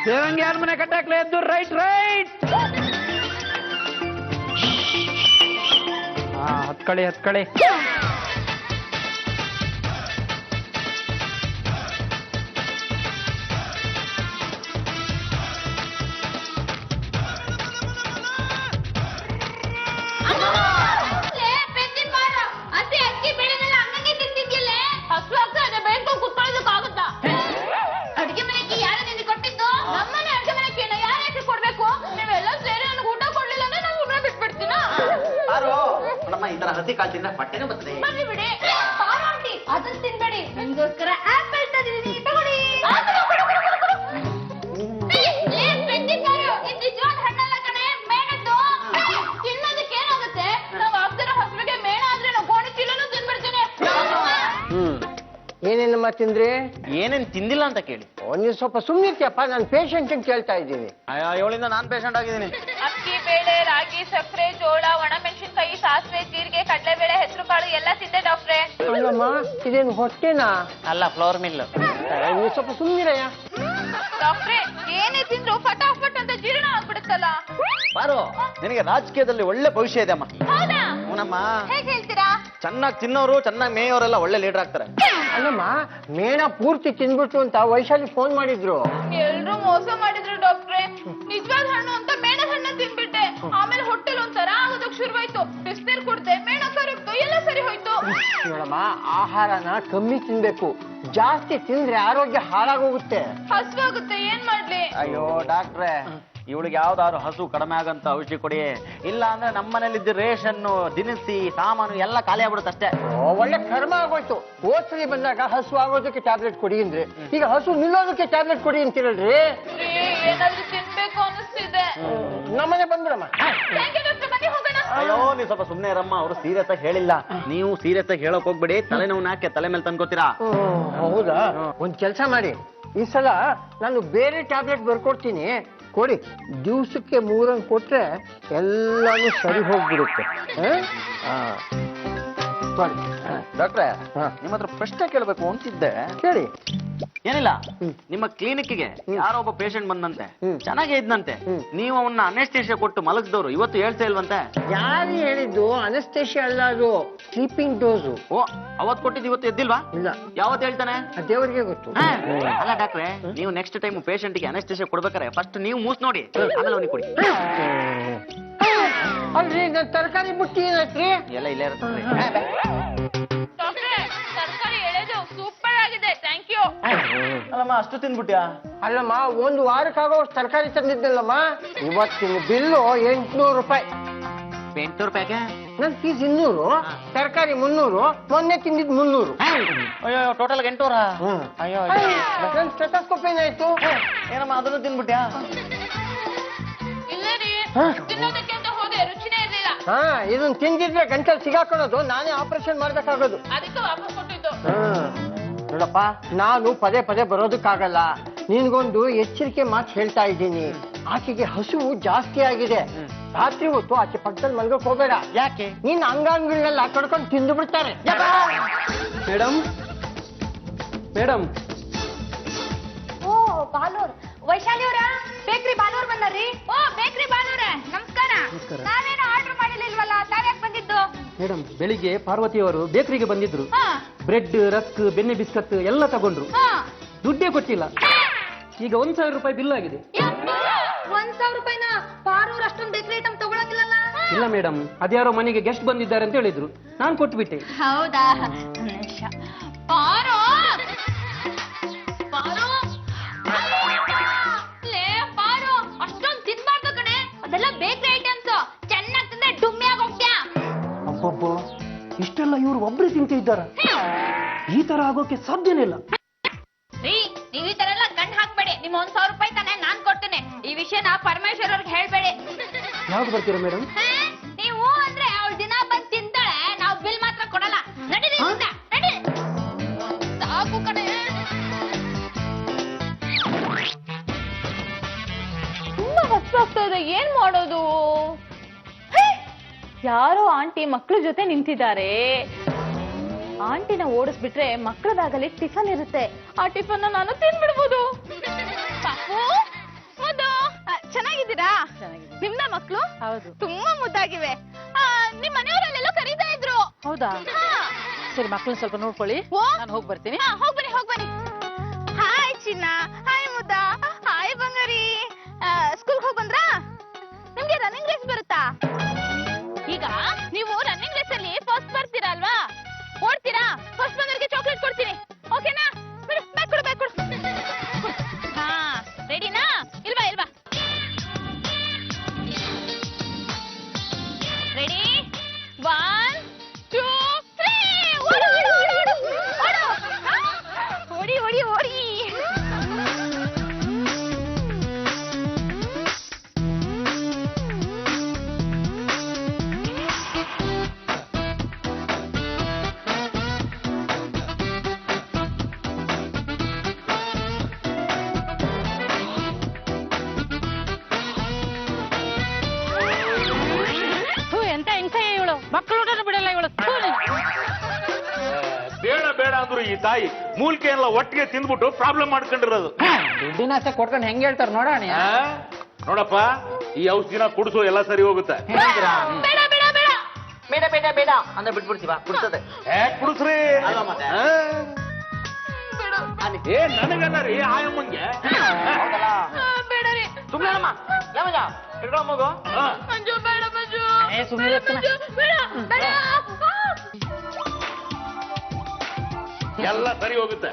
ದೇವಂಗಿ ಯಾರ ಮನೆ ಕಟ್ಟಾಕ್ಲೆ ಎದ್ದು ರೈಟ್ ರೈಟ್. ಹತ್ಕಳಿ. ಲೇ, ಪೆದ್ದಿನ ಪಾರು, ಅದೇ ಅಕ್ಕಿ ಬೆಳೆನೆಲ್ಲ ಹಂಗಂಗೆ ತಿಂತಿದ್ಯಲ್ಲ. ಹಸು ಆಗ್ತಾ ಇದೆ, ಬೇಯ್ಕೊಂಡು ಕುತ್ಕೊಳ್ಳೋದಕ್ಕಾಗುತ್ತಾ? ಅಡ್ಗೆ ಮನೆಗೆ ಯಾರು ನಿನ್ಗೆ ಕೊಟ್ಟಿದ್ದು? ನಮ್ಮನೆ ಅಡ್ಗೆ ಮನೆಗೆ ಯಾರು ಕೊಡ್ಬೇಕು? ನೀವೆಲ್ಲ ಸೇರಿ ನನಗೆ ಊಟ ಕೊಡ್ಲಿಲ್ಲ ಅಂದ್ರೆ ನಾನು ಸುಮ್ಮನೆ ಬಿಟ್ಬಿಡ್ತೀನ. ಪಾರು, ನಮ್ಮ ಈ ತರ ಹಸಿ ಕಾಳು ತಿಂದ್ರೆ ಹೊಟ್ಟೆನೂ ಬರ್ತದೆ. ಬರ್ರಿ ಬಿಡಿ. ಪಾರು ಆಂಟಿ, ಅದನ್ನ ತಿನ್ಬೇಡಿ. ನಿಮ್ಗೋಸ್ಕರ ಆಪಲ್ ತಂದಿದ್ದೀನಿ, ತಗೊಳ್ಳಿ. ಲೇ, ಪೆದ್ದಿನ ಪಾರು, ಇದು ನಿಜವಾದ ಹಣ್ಣಲ್ಲ ಕಣೆ, ಮೇಣದ್ದು. ತಿನ್ನೋದಕ್ಕೆ ಏನಾಗುತ್ತೆ? ನಾವು ಆಗ್ದಿರೋ ಹಸುವಿಗೆ ಮೇಣ ಆದ್ರೆ ನಾವು ಗೋಣಿ ಚೀಲನೂ ತಿನ್ಬಿಡ್ತೀನಿ. ಏನೇನಮ್ಮ ತಿಂದ್ರಿ? ಏನೇನ್ ತಿಂದಿಲ್ಲ ಅಂತ ಕೇಳಿ. ನೀವು ಸ್ವಲ್ಪ ಸುಮ್ಮನಿರ್ತೀಯಪ್ಪ, ನಾನು ಪೇಷಂಟ್ ಅಂತ ಕೇಳ್ತಾ ಇದ್ದೀನಿ. ಇವಳಿಂದ ನಾನ್ ಪೇಷಂಟ್ ಆಗಿದ್ದೀನಿ. ಅಕ್ಕಿ, ಬೇಳೆ, ರಾಗಿ, ಸಕ್ಕರೆ, ಜೋಳ, ಒಣಮೆಣಸಿನಕಾಯಿ, ಸಾಸಿವೆ, ಜೀರಿಗೆ, ಕಡಲೆಬೇಳೆ, ಹೆಸರು ಕಾಳು ಎಲ್ಲ ತಿಂದೆ ಡಾಕ್ಟ್ರೆ. ಅಲ್ಲಮ್ಮ, ಇದೇನು ಹೊಟ್ಟೆನಾ? ಅಲ್ಲ, ಫ್ಲೋರ್ ಮಿಲ್. ನೀವು ಸ್ವಲ್ಪ ಸುಮ್ಮನಿರಯ್ಯ. ಡಾಕ್ಟ್ರೆ, ಏನೇ ತಿಂದ್ರು ಫಟಾಫಟ್ ಅಂತ ಜೀರ್ಣ ಆಗ್ಬಿಡುತ್ತಲ್ಲ. ಪಾರು, ನಿನಗೆ ರಾಜಕೀಯದಲ್ಲಿ ಒಳ್ಳೆ ಭವಿಷ್ಯ ಇದೆ ಅಮ್ಮ. ಹೌದಾ? ಅವನಮ್ಮ, ಹೇಗ್ ಹೇಳ್ತೀರಾ? ಚೆನ್ನಾಗಿ ತಿನ್ನೋರು, ಚೆನ್ನಾಗಿ ಮೇಯೋರೆಲ್ಲ ಒಳ್ಳೆ ಲೀಡರ್ ಆಗ್ತಾರೆ. ಅಲ್ಲಮ್ಮ, ಮೇಣ ಪೂರ್ತಿ ತಿನ್ಬಿಟ್ಟು ಅಂತ ವೈಶಾಲಿ ಫೋನ್ ಮಾಡಿದ್ರು. ಎಲ್ರು ಮೋಸ ಮಾಡಿದ್ರು ಡಾಕ್ಟ್ರೆ. ನಿಜವಾದ ಹಣ್ಣು ಅಂತ ಮೇಣದ ಹಣ್ಣು ತಿನ್ಬಿಟ್ಟೆ. ಆಮೇಲೆ ಹೊಟ್ಟೆಲ್ ಒಂಥರ ಆಗೋದಕ್ ಶುರುವಾಯ್ತು. ಬಿಸಿನೀರ್ ಕುಡ್ದೆ, ಮೇಣ ಕರಗ್ತು, ಎಲ್ಲ ಸರಿ ಹೋಯ್ತು. ನೋಡಮ್ಮ, ಆಹಾರನ ಕಮ್ಮಿ ತಿನ್ಬೇಕು. ಜಾಸ್ತಿ ತಿಂದ್ರೆ ಆರೋಗ್ಯ ಹಾಳಾಗೋಗುತ್ತೆ. ಹಸ್ವಾಗುತ್ತೆ, ಏನ್ ಮಾಡ್ಲಿ? ಅಯ್ಯೋ ಡಾಕ್ಟ್ರೆ, ಇವಳಿಗೆ ಯಾವ್ದಾದ್ರು ಹಸು ಕಡಿಮೆ ಆಗಂತ ಔಷಧಿ ಕೊಡಿ, ಇಲ್ಲ ಅಂದ್ರೆ ನಮ್ಮನೇಲಿದ್ದ ರೇಷನ್ನು ದಿನಸಿ ಸಾಮಾನು ಎಲ್ಲ ಖಾಲಿ ಆಗ್ಬಿಡುತ್ತೆ ಅಷ್ಟೇ. ಒಳ್ಳೆ ಕರ್ಮ ಆಗೋಯ್ತು. ಹೋದ್ಸಲಿ ಬಂದಾಗ ಹಸು ಆಗೋದಕ್ಕೆ ಟ್ಯಾಬ್ಲೆಟ್ ಕೊಡಿ ಅಂದ್ರೆ ಈಗ ಹಸು ನಿಲ್ಲೋದಕ್ಕೆ ಟ್ಯಾಬ್ಲೆಟ್ ಕೊಡಿ ಅಂತಿರಲ್ರಿ. ಏನಾದ್ರೂ ತಿನ್ಬೇಕು ಅನಿಸ್ತಿದೆ. ನಮ್ಮನೆ ಬಂದ್ಬಿಡಮ್ಮ. ಬನ್ನಿ ಹೋಗೋಣ. ಅಯ್ಯೋ ನೀವು ಸ್ವಲ್ಪ ಸುಮ್ನೆ ಇರಮ್ಮ, ಅವರು ಸೀರಿಯಸ್ ಆಗಿ ಹೇಳಿಲ್ಲ. ನೀವು ಸೀರಿಯಸ್ ಆಗಿ ಹೇಳಕ್ ಹೋಗ್ಬೇಡಿ, ತಲೆನೋವು ಯಾಕೆ ತಲೆ ಮೇಲೆ ತಂದ್ಕೋತೀರಾ? ಹೌದಾ? ಒಂದ್ ಕೆಲಸ ಮಾಡಿ, ಈ ಸಲ ನಾನು ಬೇರೆ ಟ್ಯಾಬ್ಲೆಟ್ ಬರ್ಕೊಡ್ತೀನಿ, ಕೊಡಿ. ದಿವ್ಸಕ್ಕೆ 3 ಕೊಟ್ರೆ ಎಲ್ಲಾನು ಸರಿ ಹೋಗ್ಬಿಡುತ್ತೆ. ಡಾಕ್ಟ್ರೆ, ನಿಮ್ಮ ಹತ್ರ ಪ್ರಶ್ನೆ ಕೇಳಬೇಕು ಅಂತಿದ್ದೆ. ಕೇಳಿ. ಏನಿಲ್ಲ, ನಿಮ್ಮ ಕ್ಲಿನಿಕ್ಗೆ ಯಾರೋ ಒಬ್ಬ ಪೇಷಂಟ್ ಬಂದಂತೆ, ಚೆನ್ನಾಗೇ ಇದ್ನಂತೆ. ನೀವು ಅವನ್ನ ಅನೆಸ್ಟೇಷಿಯಾ ಕೊಟ್ಟು ಮಲಗಿದವರು ಇವತ್ತು ಹೇಳ್ತಾ ಇಲ್ವಂತೆ. ಯಾರು ಹೇಳಿದ್ದು? ಅನಸ್ತೇಶಿಯಾ ಅಲ್ಲ, ಅದು ಸ್ಲೀಪಿಂಗ್ ಡೋಸು. ಓ, ಅವತ್ ಕೊಟ್ಟಿದ್ದು ಇವತ್ತು ಎದ್ದಿಲ್ವಾ? ಇಲ್ಲ. ಯಾವತ್ತು ಹೇಳ್ತಾನೆ? ದೇವರಿಗೆ ಗೊತ್ತು. ಅಲ್ಲ ಡಾಕ್ಟ್ರೆ, ನೀವು ನೆಕ್ಸ್ಟ್ ಟೈಮ್ ಪೇಷಂಟ್ಗೆ ಅನೆಸ್ಟೇಷಿಯಾ ಕೊಡ್ಬೇಕಾರೆ ಫಸ್ಟ್ ನೀವು ಮೂಸ್ ನೋಡಿ, ಆಮೇಲೆ ಅವನಿಗೆ ಕೊಡಿ. ಅಲ್ರಿ, ನನ್ ತರಕಾರಿ ಬುಟ್ಟಿ ಏನಾಯ್ತ್ರಿ? ಎಲ್ಲ ಇಲ್ಲೇ ಇರುತ್ತೆ. ತರಕಾರಿ ಎಳೆದು ಸೂಪರ್ ಆಗಿದೆ, ಥ್ಯಾಂಕ್ ಯು. ಅಲ್ಲಮ್ಮ, ಅಷ್ಟು ತಿಂದ್ಬಿಟ್ಯಾ? ಅಲ್ಲಮ್ಮ, 1 ವಾರಕ್ಕಾಗೋಷ್ಟು ತರಕಾರಿ ತಂದಿದ್ದಲ್ಲಮ್ಮ. ಇವತ್ತಿನ ಬಿಲ್ಲು 800 ರೂಪಾಯಿ. 800 ರೂಪಾಯಿಗೆ ನನ್ ಫೀಸ್ 200, ತರಕಾರಿ 300, ಮೊನ್ನೆ ತಿಂದಿದ್ 300. ಅಯ್ಯೋ, ಟೋಟಲ್ 800. ಅಯ್ಯೋ, ನನ್ ಸ್ಟೆಥೋಸ್ಕೋಪ್ ಏನಾಯ್ತು? ಏನಮ್ಮ ಅದನ್ನು ತಿನ್ಬಿಟ್ಯಾ? ಇಲ್ಲ ರೀ, ತಿನ್ನೋದಕ್ಕೆ ಅಂತ ಹೋದೆ, ರುಚಿನೇ ಇರ್ಲಿಲ್ಲ. ಇದನ್ನ ತಿಂದಿದ್ರೆ ಗಂಟಲ್ ಸಿಗಾಕೊಳ್ಳೋದು, ನಾನೇ ಆಪರೇಷನ್ ಮಾಡ್ಬೇಕಾಗೋದು. ಅದಕ್ಕೆ ವಾಪಸ್ ಕೊಟ್ಟಿದ್ದು. ನೋಡಪ್ಪ, ನಾನು ಪದೇ ಪದೇ ಬರೋದಕ್ಕಾಗಲ್ಲ. ನಿನ್ಗೊಂದು ಎಚ್ಚರಿಕೆ ಮಾತು ಹೇಳ್ತಾ ಇದ್ದೀನಿ. ಆಕೆಗೆ ಹಸುವು ಜಾಸ್ತಿ ಆಗಿದೆ. ರಾತ್ರಿ ಹೊತ್ತು ಆಚೆ ಪಕ್ಕದಲ್ಲಿ ಮಲ್ಗಕ್ ಹೋಗ್ಬೇಡ. ಯಾಕೆ? ನೀನ್ ಅಂಗಾಂಗಗಳನ್ನೆಲ್ಲ ಕಡ್ಕೊಂಡು ತಿಂದು ಬಿಡ್ತಾರೆ. Madam, madam. ಓ, ಬಾಲೂರ್ ವೈಶಾಲಿ ಅವರ ಬೇಕ್ರಿ ಬಾಲೂರ್ ಬಂದಾರ್ರಿ. ಓ, ಬೇಕ್ರಿ ಬಾಲೂರ, ನಮಸ್ಕಾರ. ನಾವೇನು ಆರ್ಡರ್ ಮಾಡಿರ್ಲಿಲ್ವಲ್ಲ, ತಾವ್ಯಾಕ್ ಬಂದಿದ್ದು? ಮೇಡಮ್, ಬೆಳಿಗ್ಗೆ ಪಾರ್ವತಿಯವರು ಬೇಕರಿಗೆ ಬಂದಿದ್ರು. ಬ್ರೆಡ್, ರಸ್ಕ್, ಬೆಣ್ಣೆ ಬಿಸ್ಕತ್ ಎಲ್ಲ ತಗೊಂಡ್ರು. ದುಡ್ಡೇ ಕೊಟ್ಟಿಲ್ಲ. ಈಗ 1000 ರೂಪಾಯಿ ಬಿಲ್ ಆಗಿದೆ. 1000 ರೂಪಾಯಿನ ಪಾರೂರ್ ಅಷ್ಟೊಂದು ಬೇಕ್ರಿ ಐಟಮ್ ತಗೊಳಕಿಲ್ಲಲ್ಲ? ಇಲ್ಲ ಮೇಡಮ್, ಅದ್ಯಾರೋ ಮನೆಗೆ ಗೆಸ್ಟ್ ಬಂದಿದ್ದಾರೆ ಅಂತ ಹೇಳಿದ್ರು, ನಾನ್ ಕೊಟ್ಬಿಟ್ಟೆ. ಹೌದಾ? ಪಾರು ಪಾರು ಲೇ ಪಾರು, ಅಷ್ಟೊಂದು ತಿನ್ಬಾರ್ದು ಕಣೆ, ಅದೆಲ್ಲ ಬೇಕ್ರಿ ಐಟಮ್ಸ್. ಚೆನ್ನಾಗಿ ತಿಂದ್ರೆ ಡುಮ್ಮಿ ಆಗೋಗ್ತ್ಯಾ. ಅಬ್ಬಬ್ಬ, ಇಷ್ಟೆಲ್ಲ ಇವ್ರು ಒಬ್ರು ತಿಂತಿದ್ದಾರ? ಈ ತರ ಆಗೋಕೆ ಸಾಧ್ಯನೇ ಇಲ್ಲ. ರೀ, ನೀವ್ ಈ ತರ ಎಲ್ಲ ಕಣ್ ಹಾಕ್ಬೇಡಿ. ನಿಮ್ 1000 ರೂಪಾಯಿ ತಾನೆ ನಾನ್ ಕೊಡ್ತೇನೆ. ಈ ವಿಷಯನ ಪರಮೇಶ್ವರ್ ಅವ್ರಿಗೆ ಹೇಳ್ಬೇಡಿ. ಯಾವ್ದು ಬರ್ತೀರಾ ಮೇಡಮ್? ನೀವು ಅಂದ್ರೆ ಅವಳು ದಿನ ಬಂದ್ ತಿಂತಾಳೆ, ನಾವು ಬಿಲ್ ಮಾತ್ರ ಕೊಡಲ್ಲ. ನಡೀರಿ, ನಡಿ. ಸಾಕು ಕಣೆ. ತುಂಬಾ ಹಸ್ವಾಗ್ತಾ ಇದೆ, ಏನ್ ಮಾಡೋದು? ಯಾರೋ ಆಂಟಿ ಮಕ್ಳ ಜೊತೆ ನಿಂತಿದ್ದಾರೆ. ಆಂಟಿನ ಓಡಿಸ್ಬಿಟ್ರೆ ಮಕ್ಕಳ ಬ್ಯಾಗಲ್ಲಿ ಟಿಫನ್ ಇರುತ್ತೆ. ಆ ಟಿಫನ್ ನಾನು ತಿನ್ಬಿಡ್ಬೋದು. ಪಾಪು, ಮುದ್ದು, ಚೆನ್ನಾಗಿದ್ದೀರಾ? ನಿಮ್ನ ಮಕ್ಳು? ಹೌದು, ತುಂಬಾ ಮುದ್ದಾಗಿವೆ. ನಿಮ್ ಮನೆಯವರಲ್ಲೆಲ್ಲೋ ಕರೀತಾ ಇದ್ರು. ಹೌದಾ? ಸರಿ, ಮಕ್ಳನ್ನ ಸ್ವಲ್ಪ ನೋಡ್ಕೊಳ್ಳಿ, ನಾನು ಹೋಗಿ ಬರ್ತೀನಿ. ಹೋಗ್ಬನ್ನಿ. ಹಾಯ್ ಚಿನ್ನ, ಹಾಯ್ ಮುದ್ದ, ಹಾಯ್ ಬಂಗಾರಿ. ಸ್ಕೂಲ್ಗೆ ಹೋಗಿ ಬಂದ್ರಾ? ನಿಮ್ಗೆ ರನ್ನಿಂಗ್ ರೇಸ್ ಬರುತ್ತಾ? ಈಗ ನೀವು ರನ್ನಿಂಗ್ ರೇಸ್ ಅಲ್ಲಿ ಫಸ್ಟ್ ಬರ್ತೀರಾ ಅಲ್ವಾ? ಓಡ್ತೀರಾ? ಫಸ್ಟ್ ಬಂದವರಿಗೆ ಚಾಕ್ಲೇಟ್ ಕೊಡ್ತೀನಿ, ಓಕೆನಾ? ಬ್ಯಾಗ್ ಕೊಡು. ಹಾ, ರೆಡಿನಾ? ಇಲ್ವಾ? ರೆಡಿ? 1, 2, 3. ಓಡಿ. ಎಂತ ಹೆಂಗ ಇವಳು, ಮಕ್ಕಳು ಬಿಡಲ್ಲ ಇವಳು. ಬೇಡ ಅಂದ್ರು ಈ ತಾಯಿ ಮೂಲಿಕೆ ಎಲ್ಲ ಒಟ್ಟಿಗೆ ತಿಂದ್ಬಿಟ್ಟು ಪ್ರಾಬ್ಲಮ್ ಮಾಡ್ಕೊಂಡಿರೋದು. ದುಡ್ಡಿನ ಆಸೆ ಕೊಟ್ಕೊಂಡು ಹೆಂಗ್ ಹೇಳ್ತಾರೆ ನೋಡೋಣ. ನೋಡಪ್ಪ, ಈ ಔಷಧಿನ ಕುಡಿಸು, ಎಲ್ಲ ಸರಿ ಹೋಗುತ್ತೆ. ಬೇಡ ಅಂದ್ರೆ ಬಿಟ್ಬಿಡ್ತೀವ, ಕುಡ್ತದೆ. ಕುಡಿಸ್ರಿ. ನನಗಲ್ಲ ರೀ, ಆಯಮ್ಮಂಗೆ. ಬೇಡರಿ, ಸುಮ್ಮನೆ ಮಗು. ಮಂಜು ಬೇಡ, ಮಂಜು. ಸುಮ್ಮನೆ ಬೇಡ. ಎಲ್ಲ ಸರಿ ಹೋಗುತ್ತೆ.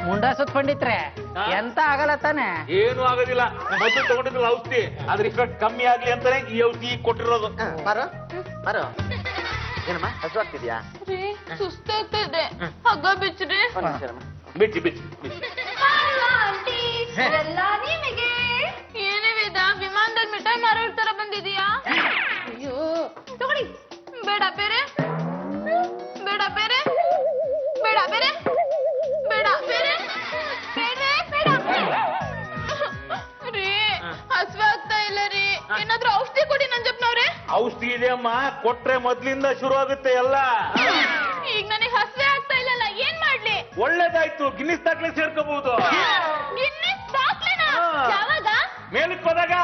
ಮುಂಡ ಸುತ್ಕೊಂಡಿತ್ರೆ ಎಂತ ಆಗಲ್ಲ ತಾನೆ. ಏನು ಆಗೋದಿಲ್ಲ. ಮೊದಲು ತಗೊಂಡಿದ್ರಲ್ಲ ಔಷಧಿ ಅದ್ರ ಇಫೆಕ್ಟ್ ಕಮ್ಮಿ ಆಗ್ಲಿ ಅಂತಾನೆ ಈ ಔಷಧಿ ಕೊಟ್ಟಿರೋದು. ಬಾರೋ ಬಾರೋ. ಏನಮ್ಮ ಹಸುವಾಗ್ತಿದ್ಯಾ? ಸುಸ್ತಾಗ್ತದೆ, ಹಗ್ಗ ಬಿಚ್ಚ್ರಿ. ಬಿಚ್ಚಿ ಬಿಚ್ಚಿ ಏನೇ ವೇದ, ವಿಮಾನದಲ್ಲಿ ಮಿಠಾಯಿ ಮಾರೋರ್ ತರ ಬಂದಿದೀಯಾ? ಅಯ್ಯೋ ತಗೊಳ್ಳಿ. ಬೇಡ ಬೇರೆ, ಬೇಡ ಬೇರೆ, ಬೇಡ ಬೇರೆ, ಬೇಡ ಬೇರೆ, ಬೇಡ ರೀ. ಹಸುವೆ ಆಗ್ತಾ ಇಲ್ಲ ರೀ, ಏನಾದ್ರೂ ಔಷಧಿ ಕೊಡಿ ನಂಜಪ್ಪನವ್ರೆ. ಔಷಧಿ ಇದೆ ಅಮ್ಮ, ಕೊಟ್ರೆ ಮೊದ್ಲಿಂದ ಶುರು ಆಗುತ್ತೆ ಎಲ್ಲ. ಈಗ ನನಗೆ ಹಸುವೆ ಆಗ್ತಾ ಇಲ್ಲಲ್ಲ, ಏನ್ ಮಾಡ್ಲಿ? ಒಳ್ಳೇದಾಯ್ತು, ಗಿನ್ನಿಸ್ ದಾಖಲೆ ಸೇರ್ಕೋಬಹುದು. ಗಿನ್ನಿಸ್ ದಾಖಲೆನಾ? ಯಾವಾಗ? ಮೇಲಕ್ಕೆ ಹೋದಾಗ